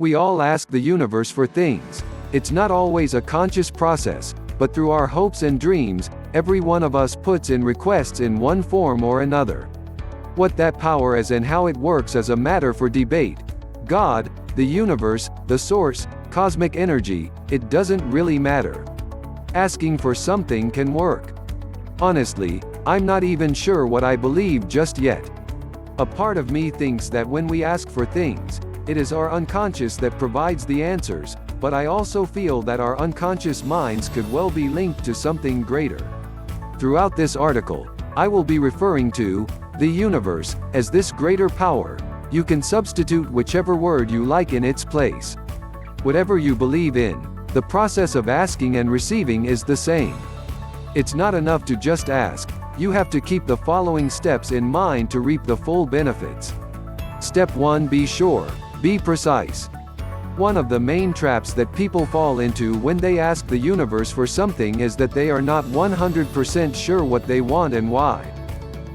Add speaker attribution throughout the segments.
Speaker 1: We all ask the universe for things. It's not always a conscious process, but through our hopes and dreams, every one of us puts in requests in one form or another. What that power is and how it works is a matter for debate. God, the universe, the source, cosmic energy, it doesn't really matter. Asking for something can work. Honestly, I'm not even sure what I believe just yet. A part of me thinks that when we ask for things, it is our unconscious that provides the answers, but I also feel that our unconscious minds could well be linked to something greater. Throughout this article, I will be referring to the universe as this greater power. You can substitute whichever word you like in its place. Whatever you believe in, the process of asking and receiving is the same. It's not enough to just ask, you have to keep the following steps in mind to reap the full benefits. Step 1. Be sure. Be precise. One of the main traps that people fall into when they ask the universe for something is that they are not 100% sure what they want and why.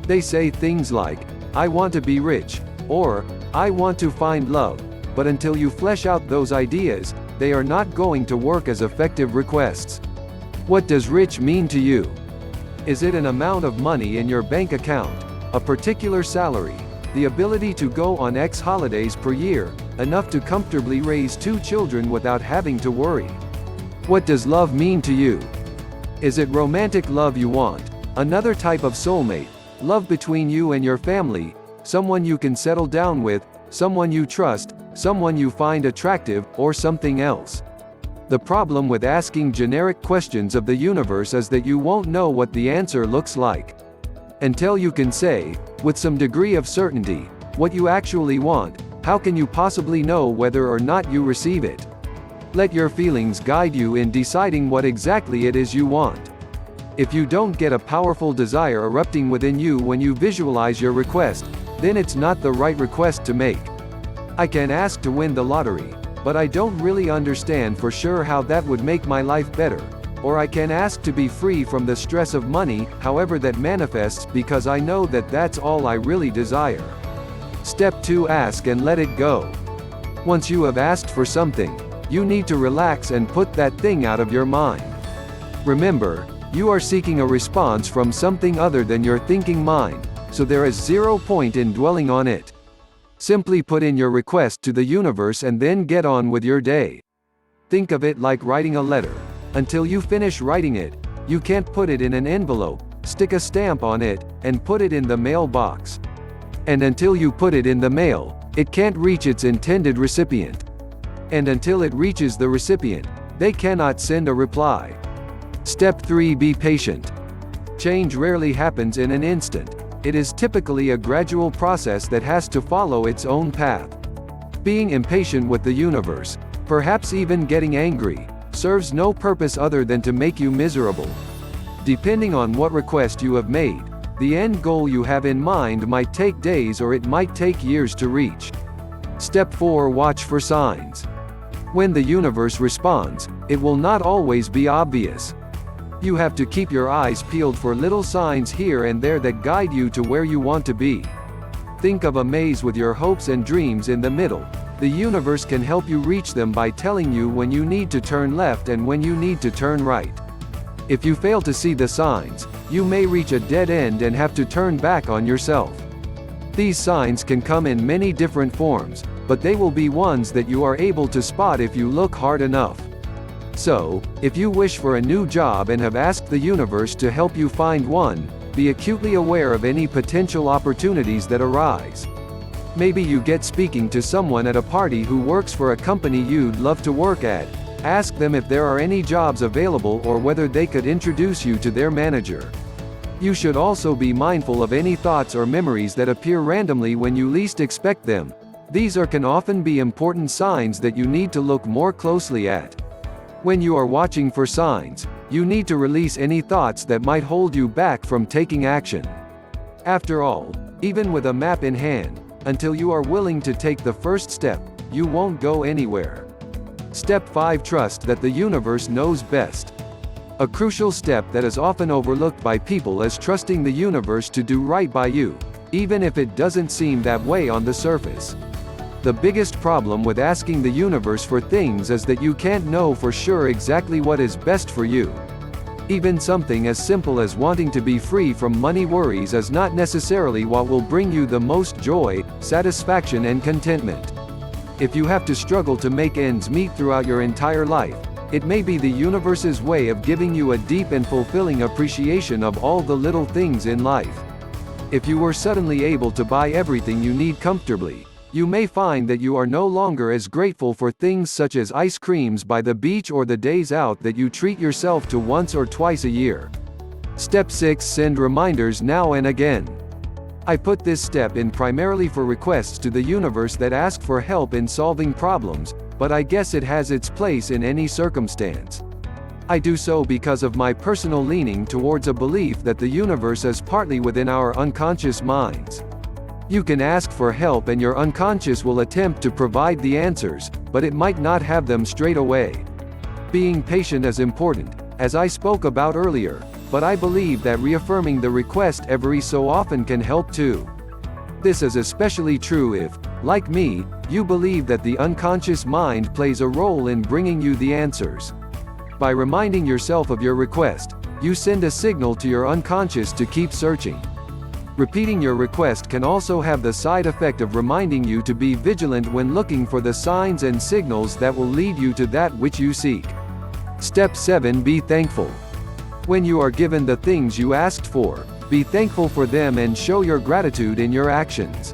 Speaker 1: They say things like, I want to be rich, or, I want to find love, but until you flesh out those ideas, they are not going to work as effective requests. What does rich mean to you? Is it an amount of money in your bank account, a particular salary, the ability to go on X holidays per year, enough to comfortably raise 2 children without having to worry? What does love mean to you? Is it romantic love you want, another type of soulmate, love between you and your family, someone you can settle down with, someone you trust, someone you find attractive, or something else? The problem with asking generic questions of the universe is that you won't know what the answer looks like. Until you can say, with some degree of certainty, what you actually want, how can you possibly know whether or not you receive it? Let your feelings guide you in deciding what exactly it is you want. If you don't get a powerful desire erupting within you when you visualize your request, then it's not the right request to make. I can ask to win the lottery, but I don't really understand for sure how that would make my life better. Or I can ask to be free from the stress of money, however that manifests, because I know that that's all I really desire. Step 2. Ask and let it go. Once you have asked for something, you need to relax and put that thing out of your mind. Remember, you are seeking a response from something other than your thinking mind, so there is 0 point in dwelling on it. Simply put in your request to the universe and then get on with your day. Think of it like writing a letter. Until you finish writing it, you can't put it in an envelope, stick a stamp on it, and put it in the mailbox. And until you put it in the mail, it can't reach its intended recipient. And until it reaches the recipient, they cannot send a reply. Step 3. Be patient. Change rarely happens in an instant. It is typically a gradual process that has to follow its own path. Being impatient with the universe, perhaps even getting angry, serves no purpose other than to make you miserable. Depending on what request you have made, the end goal you have in mind might take days or it might take years to reach. Step 4. Watch for signs. When the universe responds, it will not always be obvious. You have to keep your eyes peeled for little signs here and there that guide you to where you want to be. Think of a maze with your hopes and dreams in the middle. The universe can help you reach them by telling you when you need to turn left and when you need to turn right. If you fail to see the signs, you may reach a dead end and have to turn back on yourself. These signs can come in many different forms, but they will be ones that you are able to spot if you look hard enough. So, if you wish for a new job and have asked the universe to help you find one, be acutely aware of any potential opportunities that arise. Maybe you get speaking to someone at a party who works for a company you'd love to work at. Ask them if there are any jobs available or whether they could introduce you to their manager. You should also be mindful of any thoughts or memories that appear randomly when you least expect them. These can often be important signs that you need to look more closely at. When you are watching for signs, you need to release any thoughts that might hold you back from taking action. After all, even with a map in hand, until you are willing to take the first step, you won't go anywhere. Step 5. Trust that the universe knows best. A crucial step that is often overlooked by people is trusting the universe to do right by you, even if it doesn't seem that way on the surface. The biggest problem with asking the universe for things is that you can't know for sure exactly what is best for you. Even something as simple as wanting to be free from money worries is not necessarily what will bring you the most joy, satisfaction and contentment. If you have to struggle to make ends meet throughout your entire life, it may be the universe's way of giving you a deep and fulfilling appreciation of all the little things in life. If you were suddenly able to buy everything you need comfortably, you may find that you are no longer as grateful for things such as ice creams by the beach or the days out that you treat yourself to once or twice a year. Step 6. Send reminders now and again. I put this step in primarily for requests to the universe that ask for help in solving problems, but I guess it has its place in any circumstance. I do so because of my personal leaning towards a belief that the universe is partly within our unconscious minds. You can ask for help and your unconscious will attempt to provide the answers, but it might not have them straight away. Being patient is important, as I spoke about earlier, but I believe that reaffirming the request every so often can help too. This is especially true if, like me, you believe that the unconscious mind plays a role in bringing you the answers. By reminding yourself of your request, you send a signal to your unconscious to keep searching. Repeating your request can also have the side effect of reminding you to be vigilant when looking for the signs and signals that will lead you to that which you seek. Step 7. Be thankful. When you are given the things you asked for, be thankful for them and show your gratitude in your actions.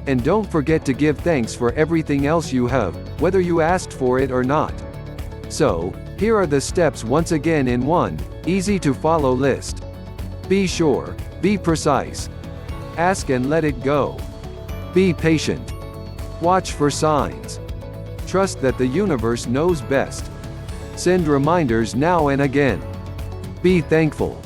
Speaker 1: And don't forget to give thanks for everything else you have, whether you asked for it or not. So, here are the steps once again in one easy-to-follow list. Be sure. Be precise. Ask and let it go. Be patient. Watch for signs. Trust that the universe knows best. Send reminders now and again. Be thankful.